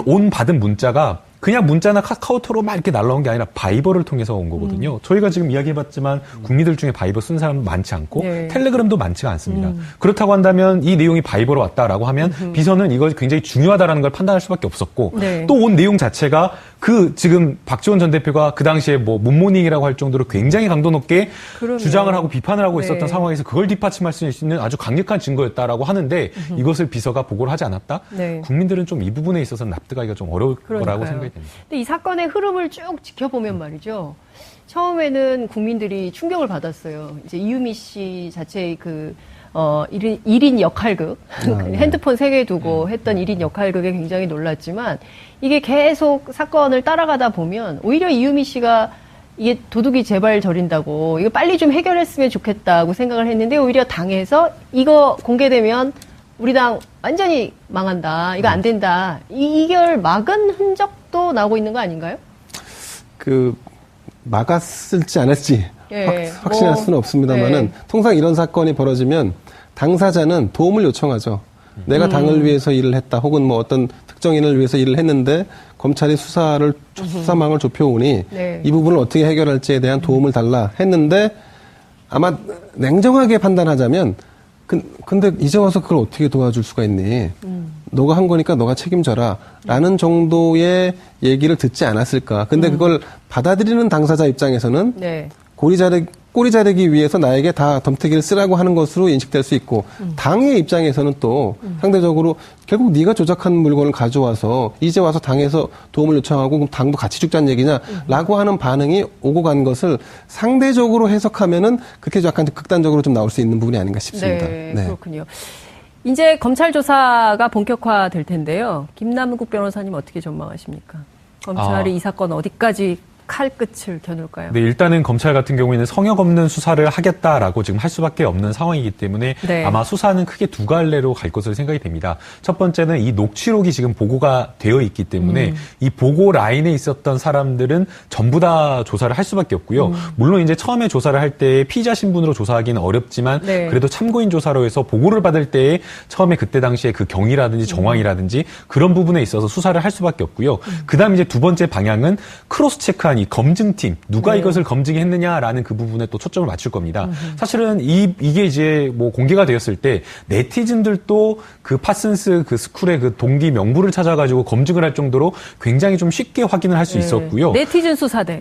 온 받은 문자가 그냥 문자나 카카오톡으로 막 이렇게 날라온 게 아니라 바이버를 통해서 온 거거든요. 저희가 지금 이야기해봤지만 국민들 중에 바이버 쓴 사람도 많지 않고 네. 텔레그램도 많지가 않습니다. 그렇다고 한다면 이 내용이 바이버로 왔다라고 하면 비서는 이것이 굉장히 중요하다라는 걸 판단할 수밖에 없었고 네. 또 온 내용 자체가 지금 박지원 전 대표가 그 당시에 뭐 문모닝이라고 할 정도로 굉장히 강도 높게 그러네요. 주장을 하고 비판을 하고 있었던 네. 상황에서 그걸 뒷받침할 수 있는 아주 강력한 증거였다라고 하는데 이것을 비서가 보고를 하지 않았다? 네. 국민들은 좀 이 부분에 있어서 납득하기가 좀 어려울 거라고 그러니까요. 생각이 됩니다. 근데 이 사건의 흐름을 쭉 지켜보면 말이죠. 처음에는 국민들이 충격을 받았어요. 이제 이유미 씨 자체의 1인 역할극, 핸드폰 3개 두고 했던 1인 역할극에 굉장히 놀랐지만 이게 계속 사건을 따라가다 보면 오히려 이유미 씨가 이게 도둑이 제발 저린다고 이거 빨리 좀 해결했으면 좋겠다고 생각을 했는데 오히려 당에서 이거 공개되면 우리 당 완전히 망한다. 이거 안 된다. 이걸 막은 흔적도 나오고 있는 거 아닌가요? 막았을지 안 했지 예, 확신할 수는 없습니다만은 네. 통상 이런 사건이 벌어지면 당사자는 도움을 요청하죠. 내가 당을 위해서 일을 했다 혹은 뭐 어떤 특정인을 위해서 일을 했는데 검찰이 수사망을 좁혀오니 네. 이 부분을 어떻게 해결할지에 대한 도움을 달라 했는데 아마 냉정하게 판단하자면 근데 이제 와서 그걸 어떻게 도와줄 수가 있니? 너가 한 거니까 너가 책임져라. 라는 정도의 얘기를 듣지 않았을까. 근데 그걸 받아들이는 당사자 입장에서는 네. 꼬리 자르기 위해서 나에게 다 덤태기를 쓰라고 하는 것으로 인식될 수 있고 당의 입장에서는 또 상대적으로 결국 네가 조작한 물건을 가져와서 이제 와서 당에서 도움을 요청하고 그럼 당도 같이 죽자는 얘기냐라고 하는 반응이 오고 간 것을 상대적으로 해석하면은 그렇게 약간 극단적으로 좀 나올 수 있는 부분이 아닌가 싶습니다. 네, 그렇군요. 이제 검찰 조사가 본격화될 텐데요. 김남국 변호사님 어떻게 전망하십니까? 검찰이 이 사건 어디까지 칼끝을 겨눌까요? 네, 일단은 검찰 같은 경우에는 성역 없는 수사를 하겠다라고 지금 할 수밖에 없는 상황이기 때문에 네. 아마 수사는 크게 두 갈래로 갈 것으로 생각이 됩니다. 첫 번째는 이 녹취록이 지금 보고가 되어 있기 때문에 이 보고 라인에 있었던 사람들은 전부 다 조사를 할 수밖에 없고요. 물론 이제 처음에 조사를 할 때 피의자 신분으로 조사하기는 어렵지만 네. 그래도 참고인 조사로 해서 보고를 받을 때에 처음에 그때 당시에 그 경위라든지 정황이라든지 그런 부분에 있어서 수사를 할 수밖에 없고요. 그다음 이제 두 번째 방향은 크로스 체크한 이 검증팀, 누가 이것을 검증했느냐라는 그 부분에 또 초점을 맞출 겁니다. 사실은 이게 이제 뭐 공개가 되었을 때 네티즌들도 그 파슨스 그 스쿨의 그 동기 명부를 찾아가지고 검증을 할 정도로 굉장히 좀 쉽게 확인을 할 수 있었고요. 네티즌 수사대.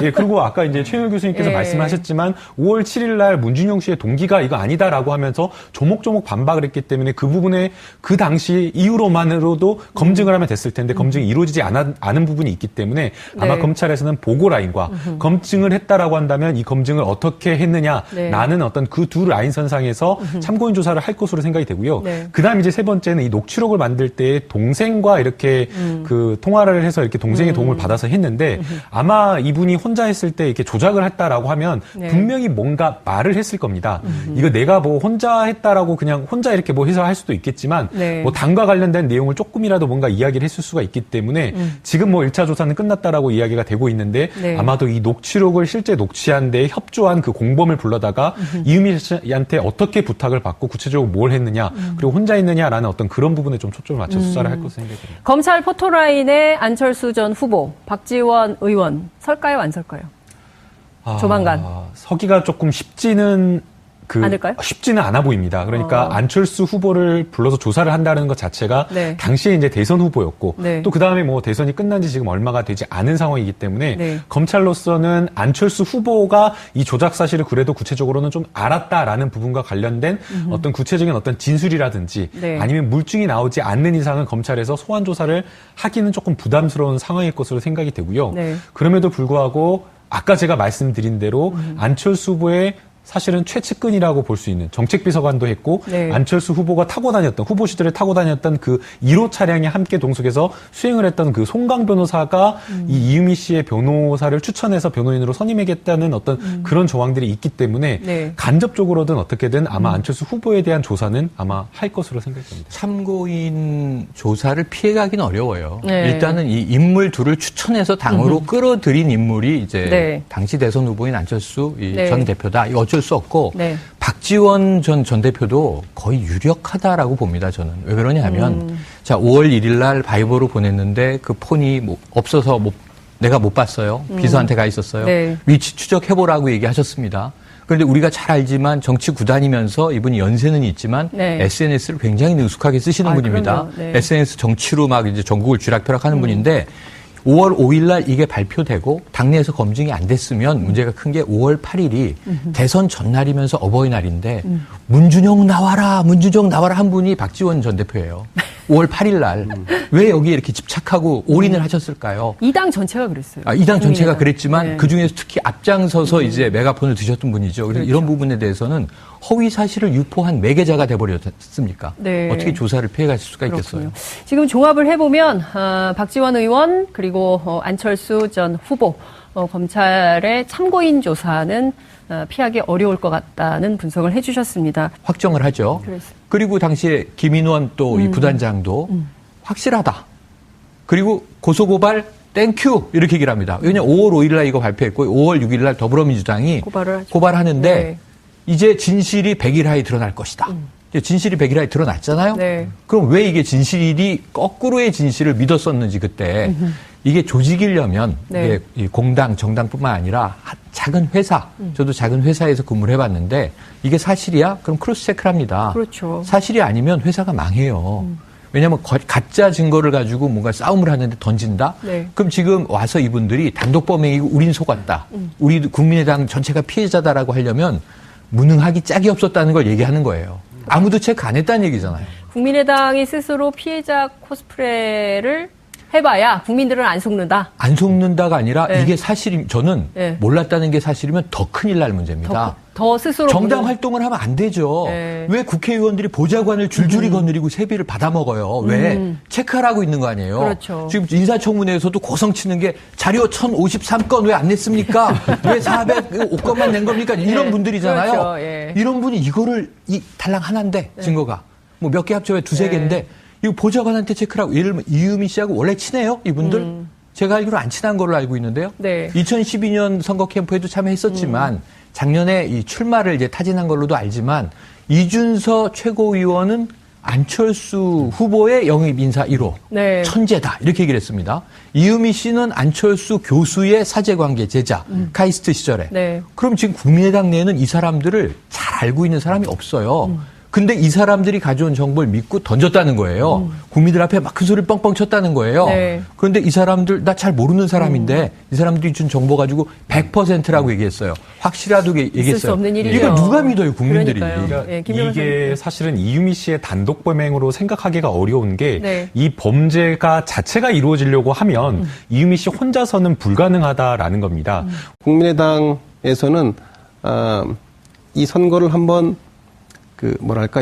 예, 그리고 아까 이제 최영일 교수님께서 말씀하셨지만 5월 7일 날 문준용 씨의 동기가 이거 아니다라고 하면서 조목조목 반박을 했기 때문에 그 부분에 그 당시 이유로만으로도 검증을 하면 됐을 텐데 검증이 이루어지지 않은 부분이 있기 때문에 아마 검찰에서는 보고 라인과 검증을 했다라고 한다면 이 검증을 어떻게 했느냐라는 어떤 그 두 라인 선상에서 참고인 조사를 할 것으로 생각이 되고요. 그다음 이제 세 번째는 이 녹취록을 만들 때 동생과 이렇게 그 통화를 해서 이렇게 동생의 도움을 받아서 했는데 아마 이분이 혼자 했을 때 이렇게 조작을 했다라고 하면 분명히 뭔가 말을 했을 겁니다. 이거 내가 뭐 혼자 했다라고 그냥 혼자 이렇게 뭐 해서 할 수도 있겠지만 뭐 당과 관련된 내용을 조금이라도 뭔가 이야기를 했을 수가 있기 때문에 지금 뭐 1차 조사는 끝났다라고 이야기가 되고 있는데 아마도 이 녹취록을 실제 녹취한 데 협조한 그 공범을 불러다가 이유미 씨한테 어떻게 부탁을 받고 구체적으로 뭘 했느냐 그리고 혼자 했느냐라는 어떤 그런 부분에 좀 초점을 맞춰 수사를 할 것으로 생각이 됩니다. 검찰 포토라인에 안철수 전 후보, 박지원 의원 설까요, 안 설까요? 조만간. 서기가 조금 쉽지는 않을까요? 쉽지는 않아 보입니다. 그러니까 안철수 후보를 불러서 조사를 한다는 것 자체가 당시에 이제 대선 후보였고 또 그 다음에 뭐 대선이 끝난 지 지금 얼마가 되지 않은 상황이기 때문에 검찰로서는 안철수 후보가 이 조작 사실을 그래도 구체적으로는 좀 알았다라는 부분과 관련된 어떤 구체적인 어떤 진술이라든지 아니면 물증이 나오지 않는 이상은 검찰에서 소환 조사를 하기는 조금 부담스러운 상황일 것으로 생각이 되고요. 그럼에도 불구하고 아까 제가 말씀드린 대로 안철수 후보의 사실은 최측근이라고 볼 수 있는 정책비서관도 했고 안철수 후보가 타고 다녔던 후보 시절에 타고 다녔던 그 1호 차량에 함께 동석해서 수행을 했던 그 송강 변호사가 이 이유미 씨의 변호사를 추천해서 변호인으로 선임하겠다는 어떤 그런 조항들이 있기 때문에 간접적으로든 어떻게든 아마 안철수 후보에 대한 조사는 아마 할 것으로 생각됩니다. 참고인 조사를 피해가기는 어려워요. 일단은 이 인물 둘을 추천해서 당으로 끌어들인 인물이 이제 당시 대선 후보인 안철수 전 대표다. 이거 어쩔 수 없고 박지원 전 대표도 거의 유력하다라고 봅니다. 저는. 왜 그러냐 하면 자 5월 1일 날 바이버로 보냈는데 그 폰이 없어서 내가 못 봤어요. 비서한테 가 있었어요. 위치 추적해보라고 얘기하셨습니다. 그런데 우리가 잘 알지만 정치 구단이면서 이분이 연세는 있지만 SNS를 굉장히 능숙하게 쓰시는 분입니다. SNS 정치로 막 이제 전국을 쥐락펴락하는 분인데 5월 5일 날 이게 발표되고 당내에서 검증이 안 됐으면 문제가 큰 게 5월 8일이 대선 전날이면서 어버이날인데 문준용 나와라 한 분이 박지원 전 대표예요. 5월 8일 날 왜 여기에 이렇게 집착하고 올인을 하셨을까요? 이 당 전체가 그랬어요. 이 당 전체가 그랬지만 그중에서 특히 앞장서서 이제 메가폰을 드셨던 분이죠. 그래서 이런 부분에 대해서는 허위 사실을 유포한 매개자가 돼버렸습니까? 어떻게 조사를 피해가실 수가 있겠어요? 지금 종합을 해보면 박지원 의원 그리고 안철수 전 후보 검찰의 참고인 조사는 피하기 어려울 것 같다는 분석을 해주셨습니다. 확정을 하죠. 그리고 당시에 김인원 또 이 부단장도 확실하다. 그리고 고소고발 땡큐 이렇게 얘기를 합니다. 왜냐하면 5월 5일 날 이거 발표했고 5월 6일 날 더불어민주당이 고발하는데 이제 진실이 100일 하에 드러날 것이다. 진실이 100일 하에 드러났잖아요. 그럼 왜 이게 진실이 거꾸로의 진실을 믿었었는지 그때 이게 조직이려면 이게 공당, 정당뿐만 아니라 작은 회사, 저도 작은 회사에서 근무를 해봤는데 이게 사실이야? 그럼 크로스 체크를 합니다. 사실이 아니면 회사가 망해요. 왜냐하면 가짜 증거를 가지고 뭔가 싸움을 하는데 던진다? 그럼 지금 와서 이분들이 단독범행이고 우린 속았다. 우리 국민의당 전체가 피해자다라고 하려면 무능하기 짝이 없었다는 걸 얘기하는 거예요. 아무도 체크 안 했다는 얘기잖아요. 국민의당이 스스로 피해자 코스프레를 해봐야 국민들은 안 속는다. 안 속는다가 아니라 이게 저는 몰랐다는 게 사실이면 더 큰일 날 문제입니다. 더 스스로 정당 활동을 하면 안 되죠. 왜 국회의원들이 보좌관을 줄줄이 거느리고 세비를 받아먹어요. 왜? 체크하라고 있는 거 아니에요. 지금 인사청문회에서도 고성치는 게 자료 1053건 왜 안 냈습니까? 왜 405건만 낸 겁니까? 이런 분들이잖아요. 이런 분이 이거를 달랑 하나인데 증거가 뭐 몇 개 합쳐야 두세 개인데 이거 보좌관한테 체크라고. 예를 들면 이유미 씨하고 원래 친해요? 이분들? 제가 알기로 안 친한 걸로 알고 있는데요. 2012년 선거 캠프에도 참여했었지만 작년에 이 출마를 이제 타진한 걸로도 알지만 이준서 최고위원은 안철수 후보의 영입 인사 1호. 네. 천재다. 이렇게 얘기를 했습니다. 이유미 씨는 안철수 교수의 사제관계 제자. 카이스트 시절에. 네. 그럼 지금 국민의당 내에는 이 사람들을 잘 알고 있는 사람이 없어요. 근데 이 사람들이 가져온 정보를 믿고 던졌다는 거예요. 국민들 앞에 막 큰 소리 뻥뻥 쳤다는 거예요. 네. 그런데 이 사람들 나 잘 모르는 사람인데 이 사람들이 준 정보 가지고 100%라고 얘기했어요. 확실하다고 얘기했어요. 있을 수 없는 일이죠. 이걸 누가 믿어요, 국민들이. 그러니까요. 네, 김병현 이게 선생님. 사실은 이유미 씨의 단독 범행으로 생각하기가 어려운 게 네. 이 범죄가 자체가 이루어지려고 하면 이유미 씨 혼자서는 불가능하다라는 겁니다. 국민의당에서는 이 선거를 한번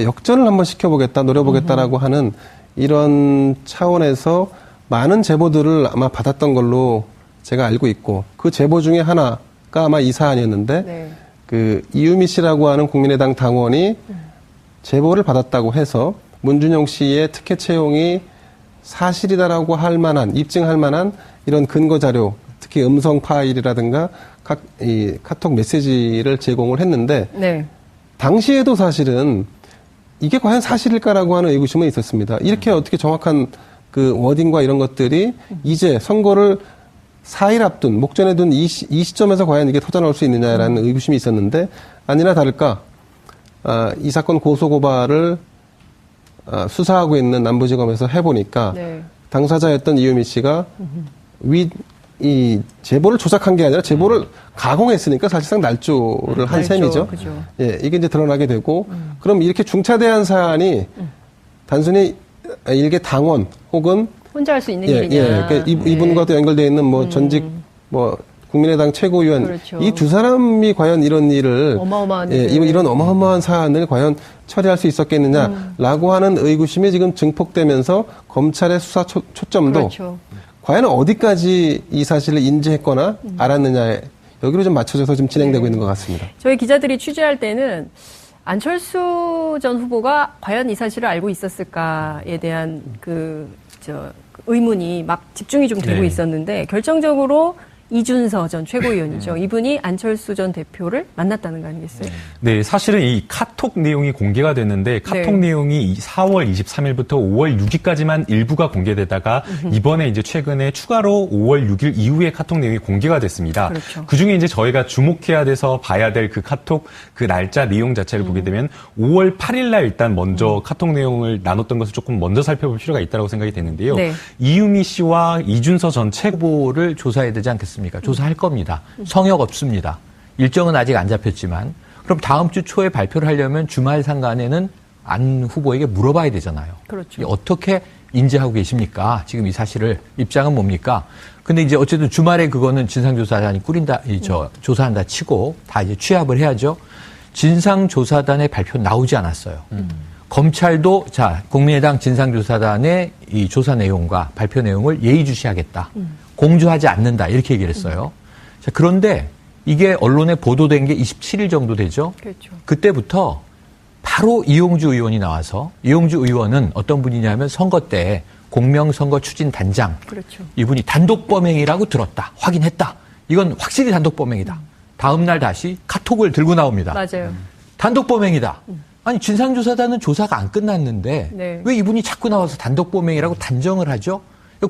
역전을 한번 시켜보겠다, 노려보겠다라고 하는 이런 차원에서 많은 제보들을 아마 받았던 걸로 제가 알고 있고, 그 제보 중에 하나가 아마 이 사안이었는데, 네. 이유미 씨라고 하는 국민의당 당원이 제보를 받았다고 해서 문준용 씨의 특혜 채용이 사실이다라고 할 만한, 입증할 만한 이런 근거 자료, 특히 음성 파일이라든가 카톡 메시지를 제공을 했는데, 네. 당시에도 사실은 이게 과연 사실일까라고 하는 의구심은 있었습니다. 이렇게 어떻게 정확한 그 워딩과 이런 것들이 이제 선거를 4일 앞둔, 목전에 둔 이 시점에서 과연 이게 터져나올 수 있느냐라는 의구심이 있었는데, 아니나 다를까, 이 사건 고소고발을 수사하고 있는 남부지검에서 해보니까, 네. 당사자였던 이유미 씨가 이 제보를 조작한 게 아니라 제보를 가공했으니까 사실상 날조를 한 셈이죠. 그죠. 예, 이게 이제 드러나게 되고, 그럼 이렇게 중차대한 사안이 단순히 일개 당원 혹은 혼자 할 수 있는 예, 일이냐. 그러니까 이분과도 연결되어 있는 전직 국민의당 최고위원 그렇죠. 이 두 사람이 과연 이런 일을 어마어마한 이런 어마어마한 사안을 과연 처리할 수 있었겠느냐라고 하는 의구심이 지금 증폭되면서 검찰의 수사 초점도 그렇죠. 과연 어디까지 이 사실을 인지했거나 알았느냐에 여기로 좀 맞춰져서 지금 진행되고 있는 것 같습니다. 저희 기자들이 취재할 때는 안철수 전 후보가 과연 이 사실을 알고 있었을까에 대한 의문이 막 집중이 좀 되고 네. 있었는데, 결정적으로 이준서 전 최고위원이죠. 이분이 안철수 전 대표를 만났다는 거 아니겠어요? 네, 사실은 이 카톡 내용이 공개가 됐는데 카톡 네. 내용이 4월 23일부터 5월 6일까지만 일부가 공개되다가 이번에 이제 최근에 추가로 5월 6일 이후에 카톡 내용이 공개가 됐습니다. 그렇죠. 그중에 이제 저희가 주목해야 돼서 봐야 될 그 카톡 그 날짜 내용 자체를 보게 되면 5월 8일 날 일단 먼저 카톡 내용을 나눴던 것을 조금 먼저 살펴볼 필요가 있다고 생각이 되는데요. 네. 이유미 씨와 이준서 전 후보를 조사해야 되지 않겠습니까? 조사할 겁니다. 성역 없습니다. 일정은 아직 안 잡혔지만, 그럼 다음 주 초에 발표를 하려면 주말 상간에는 안 후보에게 물어봐야 되잖아요. 그렇죠. 어떻게 인지하고 계십니까? 지금 이 사실을 입장은 뭡니까? 근데 이제 어쨌든 주말에 그거는 진상조사단이 조사한다 치고 다 이제 취합을 해야죠. 진상조사단의 발표 나오지 않았어요. 검찰도 국민의당 진상조사단의 이 조사 내용과 발표 내용을 예의주시하겠다. 공조하지 않는다. 이렇게 얘기를 했어요. 자, 그런데 이게 언론에 보도된 게 27일 정도 되죠. 그렇죠. 그때부터 바로 이용주 의원이 나와서, 이용주 의원은 어떤 분이냐면 선거 때 공명선거 추진단장. 그렇죠. 이분이 단독 범행이라고 들었다. 확인했다. 이건 확실히 단독 범행이다. 다음 날 다시 카톡을 들고 나옵니다. 맞아요. 단독 범행이다. 아니 진상조사단은 조사가 안 끝났는데 네. 왜 이분이 자꾸 나와서 단독 범행이라고 단정을 하죠?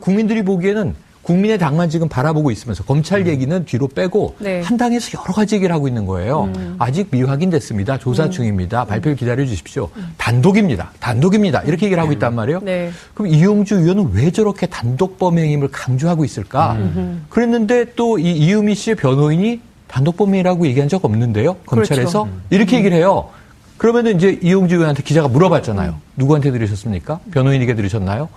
국민들이 보기에는 국민의당만 지금 바라보고 있으면서 검찰 얘기는 뒤로 빼고 네. 한 당에서 여러 가지 얘기를 하고 있는 거예요. 아직 미확인됐습니다. 조사 중입니다. 발표를 기다려 주십시오. 단독입니다. 이렇게 얘기를 하고 있단 말이에요. 네. 그럼 이용주 의원은 왜 저렇게 단독 범행임을 강조하고 있을까? 그랬는데 또 이 이유미 씨의 변호인이 단독 범행이라고 얘기한 적 없는데요. 검찰에서 그렇죠. 이렇게 얘기를 해요. 그러면은 이제 이용주 의원한테 기자가 물어봤잖아요. 누구한테 들으셨습니까? 변호인에게 들으셨나요?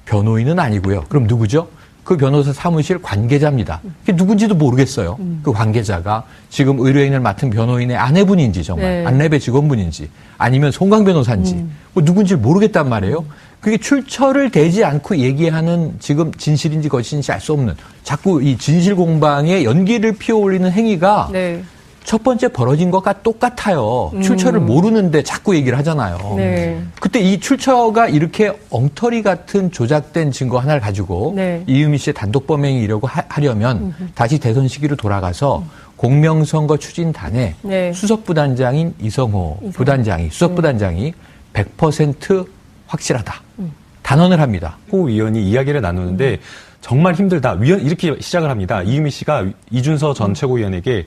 변호인은 아니고요. 그럼 누구죠? 그 변호사 사무실 관계자입니다. 그게 누군지도 모르겠어요. 그 관계자가 지금 의뢰인을 맡은 변호인의 아내분인지 정말 네. 안랩의 직원분인지 아니면 송강 변호사인지 뭐 누군지 모르겠단 말이에요. 그게 출처를 대지 않고 얘기하는 지금 진실인지 거짓인지 알 수 없는 자꾸 이 진실 공방에 연기를 피워올리는 행위가 네. 첫 번째 벌어진 것과 똑같아요. 출처를 모르는데 자꾸 얘기를 하잖아요. 네. 그때 이 출처가 이렇게 엉터리 같은 조작된 증거 하나를 가지고 네. 이유미 씨의 단독 범행이라고 하려면 다시 대선 시기로 돌아가서 공명선거 추진단의 네. 수석부단장인 이성호 부단장이 수석부단장이 100% 확실하다. 단언을 합니다. 호 위원이 이야기를 나누는데 정말 힘들다. 이렇게 시작을 합니다. 이유미 씨가 이준서 전 최고위원에게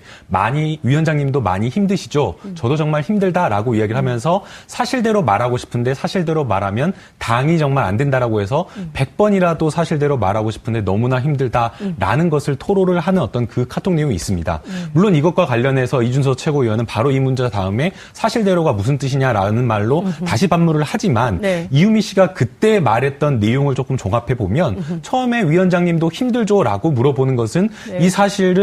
위원장님도 많이 힘드시죠? 저도 정말 힘들다라고 이야기를 하면서 사실대로 말하고 싶은데 사실대로 말하면 당이 정말 안 된다라고 해서 100번이라도 사실대로 말하고 싶은데 너무나 힘들다라는 것을 토로를 하는 어떤 그 카톡 내용이 있습니다. 물론 이것과 관련해서 이준서 최고위원은 바로 이 문제 다음에 사실대로가 무슨 뜻이냐라는 말로 다시 반문을 하지만 네. 이유미 씨가 그때 말했던 내용을 조금 종합해 보면 처음에 위원장님도 힘들죠라고 물어보는 것은 네. 이 사실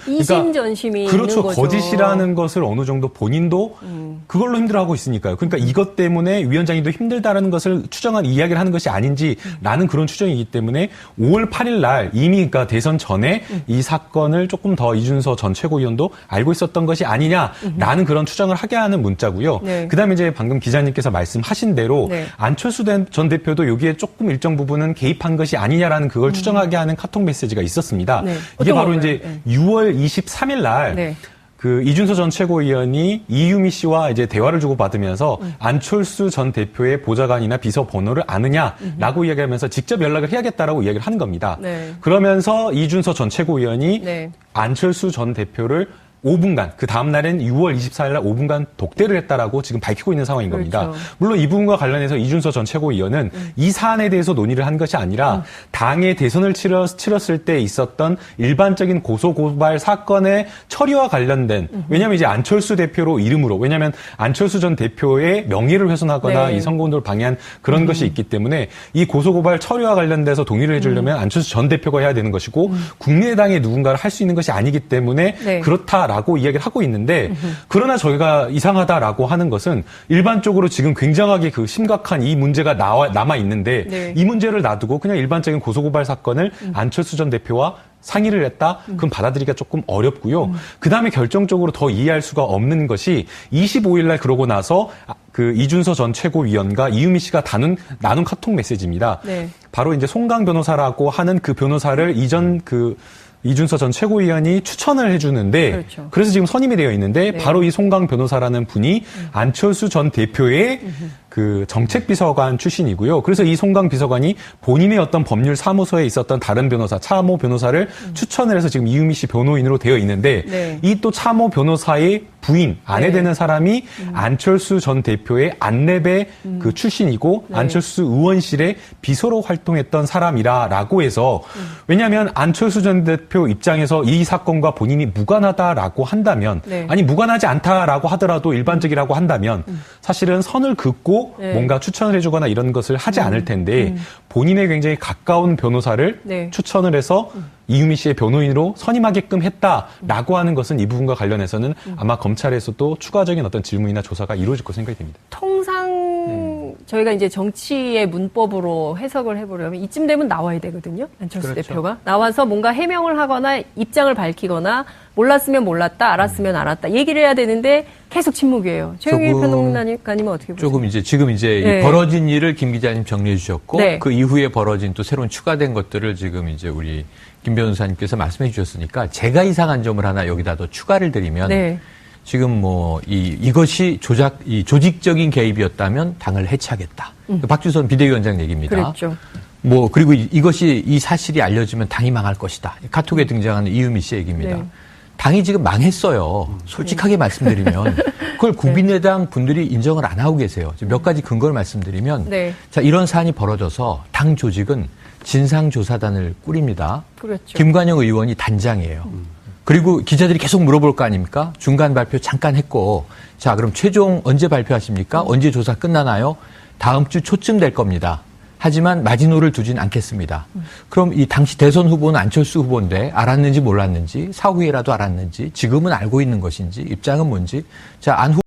이심전심이 그렇죠. 있는 거죠. 거짓이라는 것을 어느 정도 본인도 그걸로 힘들어하고 있으니까요. 그러니까 이것 때문에 위원장님도 힘들다라는 것을 추정한 이야기를 하는 것이 아닌지라는 그런 추정이기 때문에 5월 8일 날 이미 그러니까 대선 전에 이 사건을 조금 더 이준서 전 최고위원도 알고 있었던 것이 아니냐라는 그런 추정을 하게 하는 문자고요. 네. 그다음에 이제 방금 기자님께서 말씀하신 대로 네. 안철수 전 대표도 여기에 조금 일정 부분은 개입한 것이 아니냐라는 그걸 추정하게 하는 카톡 메시지가 있었습니다. 네. 이게 바로 이제 6월 23일 날 네. 그 이준서 전 최고위원이 이유미 씨와 이제 대화를 주고받으면서 안철수 전 대표의 보좌관이나 비서 번호를 아느냐라고 이야기하면서 직접 연락을 해야겠다라고 이야기를 하는 겁니다. 네. 그러면서 이준서 전 최고위원이 네. 안철수 전 대표를 5분간, 그 다음날엔 6월 24일 날 5분간 독대를 했다라고 지금 밝히고 있는 상황인 겁니다. 그렇죠. 물론 이 부분과 관련해서 이준서 전 최고위원은 이 사안에 대해서 논의를 한 것이 아니라 당의 대선을 치렀을 때 있었던 일반적인 고소고발 사건의 처리와 관련된, 왜냐하면 이제 안철수 대표로 이름으로, 왜냐하면 안철수 전 대표의 명예를 훼손하거나 네. 이 선거운동을 방해한 그런 것이 있기 때문에 이 고소고발 처리와 관련돼서 동의를 해주려면 안철수 전 대표가 해야 되는 것이고 국민의당의 누군가를 할 수 있는 것이 아니기 때문에 네. 그렇다. 라고 이야기를 하고 있는데 그러나 저희가 이상하다라고 하는 것은 일반적으로 지금 굉장하게 그 심각한 이 문제가 남아 있는데 네. 이 문제를 놔두고 그냥 일반적인 고소고발 사건을 안철수 전 대표와 상의를 했다? 그럼 받아들이기가 조금 어렵고요. 그다음에 결정적으로 더 이해할 수가 없는 것이 25일 날 그러고 나서 그 이준서 전 최고위원과 이유미 씨가 나눈 카톡 메시지입니다. 네. 바로 이제 송강 변호사라고 하는 그 변호사를 이준서 전 최고위원이 추천을 해주는데 그렇죠. 그래서 지금 선임이 되어 있는데 네. 바로 이 송강 변호사라는 분이 안철수 전 대표의 그 정책비서관 출신이고요. 그래서 이 송강 비서관이 본인의 어떤 법률 사무소에 있었던 다른 변호사, 차모 변호사를 추천을 해서 지금 이유미 씨 변호인으로 되어 있는데 네. 이 또 차모 변호사의 부인, 아내 네. 되는 사람이 안철수 전 대표의 안랩의 그 출신이고 네. 안철수 의원실의 비서로 활동했던 사람이라고 해서 왜냐하면 안철수 전 대표 입장에서 이 사건과 본인이 무관하다라고 한다면 네. 아니 무관하지 않다라고 하더라도 일반적이라고 한다면 사실은 선을 긋고 네. 뭔가 추천을 해주거나 이런 것을 하지 않을 텐데 본인의 굉장히 가까운 변호사를 네. 추천을 해서 이유미 씨의 변호인으로 선임하게끔 했다라고 하는 것은 이 부분과 관련해서는 아마 검찰에서 또 추가적인 어떤 질문이나 조사가 이루어질 것으로 생각이 됩니다. 통상 저희가 이제 정치의 문법으로 해석을 해보려면 이쯤 되면 나와야 되거든요. 안철수 그렇죠. 대표가 나와서 뭔가 해명을 하거나 입장을 밝히거나 몰랐으면 몰랐다, 알았으면 알았다 얘기를 해야 되는데 계속 침묵이에요. 최영일 평론가님은 어떻게 보세요? 조금 지금 네. 이 벌어진 일을 김 기자님 정리해 주셨고 네. 그 이후에 벌어진 또 새로운 추가된 것들을 지금 이제 우리 김 변호사님께서 말씀해 주셨으니까 제가 이상한 점을 하나 여기다 더 추가를 드리면 네. 지금 뭐 이것이 조직적인 개입이었다면 당을 해체하겠다. 박주선 비대위원장 얘기입니다. 그렇죠. 뭐 그리고 이 사실이 알려지면 당이 망할 것이다. 카톡에 등장하는 이유미 씨 얘기입니다. 네. 당이 지금 망했어요. 솔직하게 말씀드리면 그걸 국민의당 분들이 인정을 안 하고 계세요. 몇 가지 근거를 말씀드리면 네. 자 이런 사안이 벌어져서 당 조직은 진상조사단을 꾸립니다. 그렇죠. 김관영 의원이 단장이에요. 그리고 기자들이 계속 물어볼 거 아닙니까? 중간 발표 잠깐 했고 자 그럼 최종 언제 발표하십니까? 언제 조사 끝나나요? 다음 주 초쯤 될 겁니다. 하지만 마지노를 두진 않겠습니다. 그럼 이 당시 대선 후보는 안철수 후보인데 알았는지 몰랐는지 사후에라도 알았는지 지금은 알고 있는 것인지 입장은 뭔지 자 안